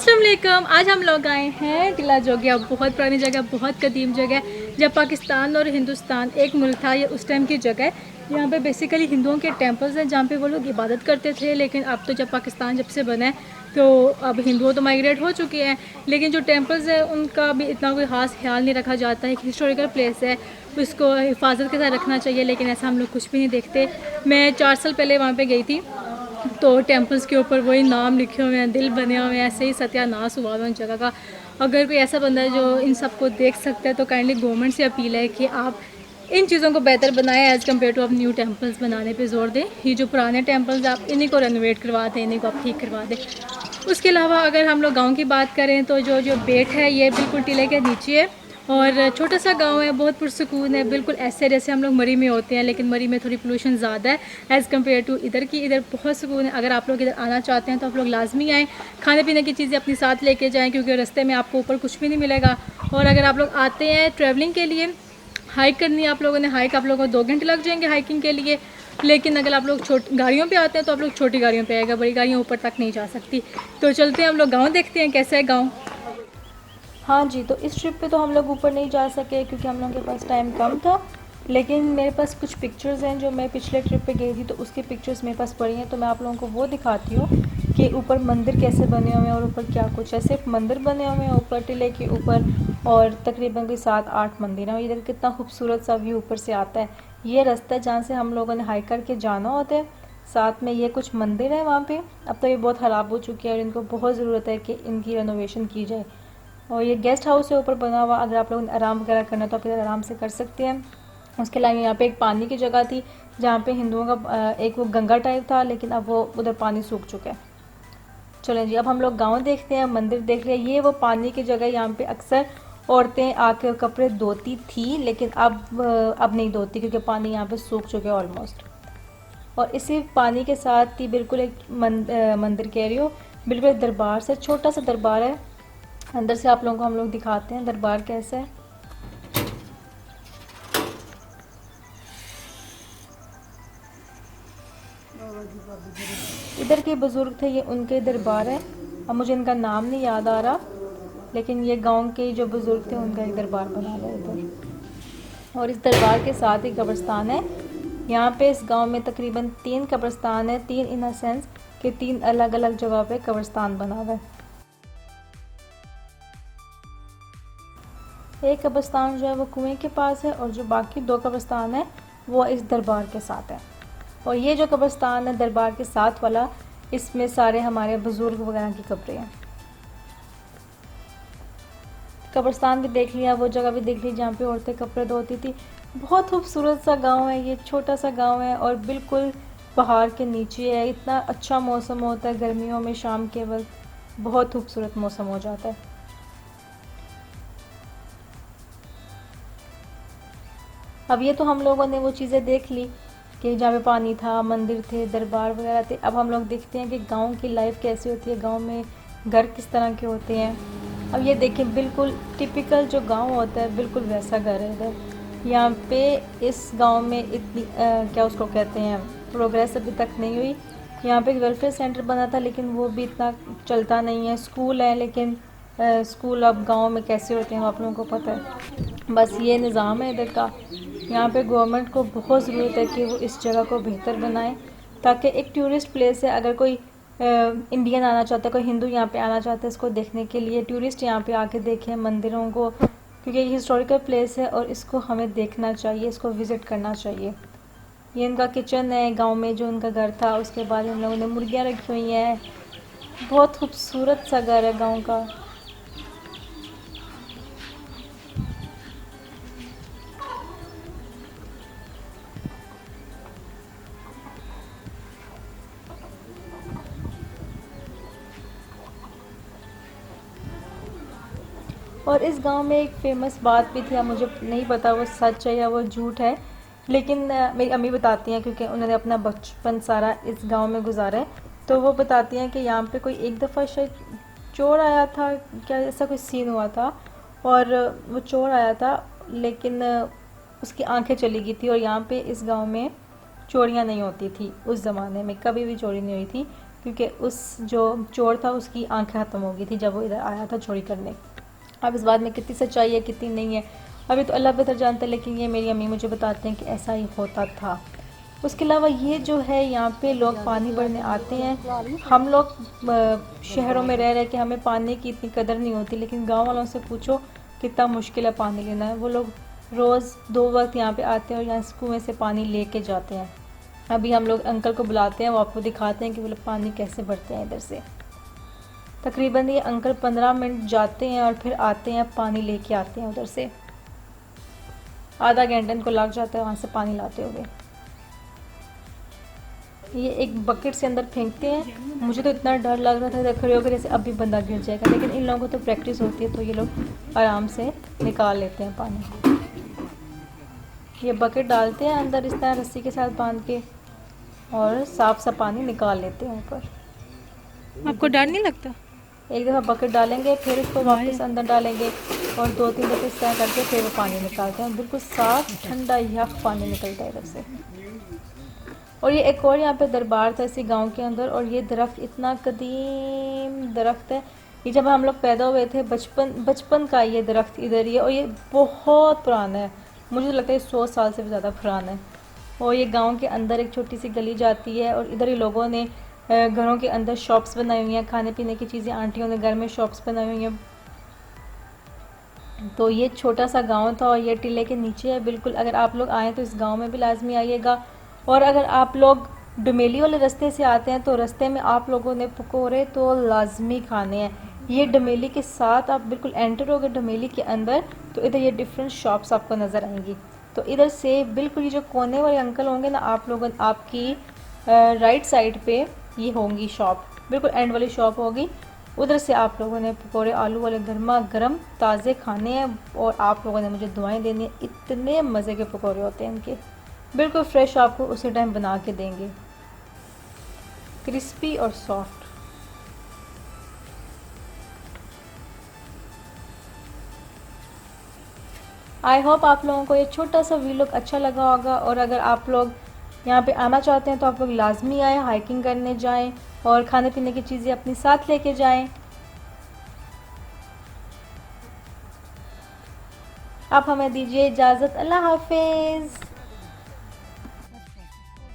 अस्सलाम वालेकुम। आज हम लोग आए हैं टिला जोगिया। बहुत पुरानी जगह, बहुत कदीम जगह। जब पाकिस्तान और हिंदुस्तान एक मुल्क था, ये उस टाइम की जगह है। यहाँ पे बेसिकली हिंदुओं के टेंपल्स हैं जहाँ पे वो लोग इबादत करते थे। लेकिन अब तो जब पाकिस्तान जब से बना है तो अब हिंदुओं तो माइग्रेट हो चुके हैं, लेकिन जो टेंपल्स हैं उनका भी इतना कोई ख़ास ख्याल नहीं रखा जाता है। एक हिस्टोरिकल प्लेस है, उसको हिफाजत के साथ रखना चाहिए, लेकिन ऐसा हम लोग कुछ भी नहीं देखते। मैं 4 साल पहले वहाँ पर गई थी, तो टेम्पल्स के ऊपर वही नाम लिखे हुए हैं, दिल बने हुए हैं, ऐसे ही सत्यानाश हुआ हुआ है उन जगह का। अगर कोई ऐसा बंदा है जो इन सबको देख सकता है तो काइंडली गवर्नमेंट से अपील है कि आप इन चीज़ों को बेहतर बनाएं एज़ कम्पेयर टू आप न्यू टेम्पल्स बनाने पे जोर दें। ये जो पुराने टेम्पल्स आप इन्हीं को रेनोवेट करवा दें, इन्हीं को आप ठीक करवा दें। उसके अलावा अगर हम लोग गांव की बात करें तो जो जो बेट है ये बिल्कुल टीले के नीचे है और छोटा सा गांव है, बहुत पुरसकून है, बिल्कुल ऐसे जैसे हम लोग मरी में होते हैं, लेकिन मरी में थोड़ी पोल्यूशन ज़्यादा है एज़ कम्पेयर टू इधर की। इधर बहुत सुकून है। अगर आप लोग इधर आना चाहते हैं तो आप लोग लाजमी आएँ, खाने पीने की चीज़ें अपनी साथ लेके जाएँ क्योंकि रास्ते में आपको ऊपर कुछ भी नहीं मिलेगा। और अगर आप लोग आते हैं ट्रैवलिंग के लिए, हाइक करनी है आप लोगों ने, हाइक आप लोगों को 2 घंटे लग जाएंगे हाइकिंग के लिए। लेकिन अगर आप लोग छोटी गाड़ियों पे आते हैं तो आप लोग छोटी गाड़ियों पे आएगा, बड़ी गाड़ियाँ ऊपर तक नहीं जा सकती। तो चलते हैं हम लोग गाँव देखते हैं कैसा है गाँव। हाँ जी, तो इस ट्रिप पे तो हम लोग ऊपर नहीं जा सके क्योंकि हम लोगों के पास टाइम कम था। लेकिन मेरे पास कुछ पिक्चर्स हैं जो मैं पिछले ट्रिप पे गई थी, तो उसकी पिक्चर्स मेरे पास पड़ी हैं, तो मैं आप लोगों को वो दिखाती हूँ कि ऊपर मंदिर कैसे बने हुए हैं और ऊपर क्या कुछ है। सिर्फ मंदिर बने हुए हैं ऊपर टिले के ऊपर, और तकरीबन कोई 7-8 मंदिर हैं। और इधर कितना खूबसूरत सा व्यू ऊपर से आता है। ये रास्ता है जहाँ से हम लोगों ने हाइक करके जाना होता है। साथ में ये कुछ मंदिर है वहाँ पे। अब तो ये बहुत ख़राब हो चुके हैं और इनको बहुत ज़रूरत है कि इनकी रेनोवेशन की जाए। और ये गेस्ट हाउस है ऊपर बना हुआ, अगर आप लोग आराम वगैरह करना है तो आप इधर आराम से कर सकते हैं। उसके अलावा यहाँ पे एक पानी की जगह थी जहाँ पे हिंदुओं का एक वो गंगा टाइप था, लेकिन अब वो उधर पानी सूख चुका है। चलें जी, अब हम लोग गांव देखते हैं, मंदिर देख रहे हैं। ये वो पानी की जगह, यहाँ पे अक्सर औरतें आके कपड़े धोती थी, लेकिन अब नहीं धोती क्योंकि पानी यहाँ पे सूख चुके हैं ऑलमोस्ट। और इसी पानी के साथ ही बिल्कुल एक मंदिर कह रही हो, बिल्कुल एक दरबार से, छोटा सा दरबार है। अंदर से आप लोगों को हम लोग दिखाते हैं दरबार कैसा है। इधर के बुजुर्ग थे, ये उनके दरबार है। अब मुझे इनका नाम नहीं याद आ रहा, लेकिन ये गांव के जो बुजुर्ग थे उनका एक दरबार बना हुआ है इधर। और इस दरबार के साथ ही कब्रिस्तान है। यहाँ पे इस गांव में तकरीबन 3 कब्रिस्तान है, 3 इन अ सेंस कि 3 अलग अलग जगह पे कब्रिस्तान बना हुआ है। एक कब्रिस्तान जो है वो कुएं के पास है, और जो बाकी 2 कब्रिस्तान है वो इस दरबार के साथ है। और ये जो कब्रिस्तान है दरबार के साथ वाला, इसमें सारे हमारे बुज़ुर्ग वगैरह की कब्रें हैं। कब्रिस्तान भी देख लिया, वो जगह भी देख ली जहाँ पे औरतें कपड़े धोती थी। बहुत खूबसूरत सा गांव है ये, छोटा सा गांव है और बिल्कुल पहाड़ के नीचे है। इतना अच्छा मौसम होता है गर्मियों में, शाम के वक्त बहुत खूबसूरत मौसम हो जाता है। अब ये तो हम लोगों ने वो चीज़ें देख ली कि जहाँ पे पानी था, मंदिर थे, दरबार वगैरह थे। अब हम लोग देखते हैं कि गांव की लाइफ कैसी होती है, गांव में घर किस तरह के होते हैं। अब ये देखें, बिल्कुल टिपिकल जो गांव होता है बिल्कुल वैसा घर है इधर। यहाँ पे इस गांव में इतनी क्या उसको कहते हैं, प्रोग्रेस अभी तक नहीं हुई। यहाँ पे एक वेलफेयर सेंटर बना था, लेकिन वो भी इतना चलता नहीं है। स्कूल है, लेकिन स्कूल अब गांव में कैसे होते हैं वो आप लोगों को पता है। बस ये निज़ाम है इधर का। यहाँ पे गवर्नमेंट को बहुत ज़रूरत है कि वो इस जगह को बेहतर बनाए, ताकि एक टूरिस्ट प्लेस है। अगर कोई इंडियन आना चाहता है, कोई हिंदू यहाँ पे आना चाहता है इसको देखने के लिए, टूरिस्ट यहाँ पे आके देखें मंदिरों को, क्योंकि ये हिस्टोरिकल प्लेस है और इसको हमें देखना चाहिए, इसको विज़िट करना चाहिए। ये इनका किचन है गांव में, जो उनका घर था। उसके बाद इन लोगों ने मुर्गियाँ रखी हुई हैं। बहुत खूबसूरत सा घर है गाँव का। और इस गांव में एक फ़ेमस बात भी थी, अब मुझे नहीं पता वो सच है या वो झूठ है, लेकिन मेरी अम्मी बताती हैं क्योंकि उन्होंने अपना बचपन सारा इस गांव में गुजारा है। तो वो बताती हैं कि यहाँ पे कोई एक दफ़ा शायद चोर आया था, क्या ऐसा कोई सीन हुआ था। और वो चोर आया था, लेकिन उसकी आंखें चली गई थी। और यहाँ पे इस गांव में चोरियाँ नहीं होती थी उस ज़माने में, कभी भी चोरी नहीं हुई थी, क्योंकि उस जो चोर था उसकी आंखें ख़त्म हो गई थी जब वो इधर आया था चोरी करने। अब इस बात में कितनी सच्चाई है कितनी नहीं है अभी तो अल्लाह बेहतर जानता है, लेकिन ये मेरी अम्मी मुझे बताते हैं कि ऐसा ही होता था। उसके अलावा ये जो है यहाँ पे लोग पानी भरने आते हैं। हम लोग शहरों में रह रहे कि हमें पानी की इतनी कदर नहीं होती, लेकिन गांव वालों से पूछो कितना मुश्किल है पानी लेना है। वो लोग रोज़ 2 वक्त यहाँ पे आते हैं और यहाँ कुएँ से पानी लेके जाते हैं। अभी हम लोग अंकल को बुलाते हैं, वो आपको दिखाते हैं कि वो लोग पानी कैसे भरते हैं इधर से। तकरीबन ये अंकल 15 मिनट जाते हैं और फिर आते हैं, पानी लेके आते हैं उधर से। आधा घंटा इनको लग जाता है वहाँ से पानी लाते हुए। ये एक बकेट से अंदर फेंकते हैं। मुझे तो इतना डर लग रहा था खड़े होकर जैसे अभी बंदा गिर जाएगा, लेकिन इन लोगों को तो प्रैक्टिस होती है तो ये लोग आराम से निकाल लेते हैं पानी। ये बकेट डालते हैं अंदर इस तरह रस्सी के साथ बांध के और साफ सा पानी निकाल लेते हैं ऊपर। आपको डर नहीं लगता? एक दफ़ा बकेट डालेंगे फिर उसको वापस अंदर डालेंगे और 2-3 दफ़े इस तरह करके फिर वो पानी निकालते हैं। बिल्कुल साफ़ ठंडा यख पानी निकलता है इधर से। और ये एक और यहाँ पे दरबार था इसी गांव के अंदर, और ये दरख्त इतना कदीम दरख्त है। ये जब हम लोग पैदा हुए थे बचपन का ये दरख्त इधर ही है, और ये बहुत पुराना है। मुझे लगता है 100 साल से भी ज़्यादा पुराना है। और ये गांव के अंदर एक छोटी सी गली जाती है और इधर ही लोगों ने घरों के अंदर शॉप्स बनाई हुई हैं, खाने पीने की चीज़ें आंटियों ने घर में शॉप्स बनाई हुई हैं। तो ये छोटा सा गांव था और ये टीले के नीचे है बिल्कुल। अगर आप लोग आएँ तो इस गांव में भी लाजमी आइएगा। और अगर आप लोग डुमेली वाले रास्ते से आते हैं तो रास्ते में आप लोगों ने पकोड़े तो लाजमी खाने हैं। ये डुमेली के साथ आप बिल्कुल एंटर होगे डुमेली के अंदर तो इधर ये डिफरेंट शॉप्स आपको नज़र आएंगी। तो इधर से बिल्कुल ये जो कोने वाले अंकल होंगे ना, आप लोगों आपकी राइट साइड पे ये होंगी शॉप, बिल्कुल एंड वाली शॉप होगी। उधर से आप लोगों ने पकोड़े आलू वाले गर्मा गर्म ताज़े खाने हैं और आप लोगों ने मुझे दुआएं देनी है। इतने मज़े के पकोड़े होते हैं इनके, बिल्कुल फ्रेश आपको उसी टाइम बना के देंगे, क्रिस्पी और सॉफ्ट। आई होप आप लोगों को ये छोटा सा व्लॉग अच्छा लगा होगा। और अगर आप लोग यहाँ पे आना चाहते हैं तो आप लोग लाजमी आएँ, हाइकिंग करने जाएं और खाने पीने की चीज़ें अपनी साथ लेके जाएं। आप हमें दीजिए इजाज़त। अल्लाह हाफिज़।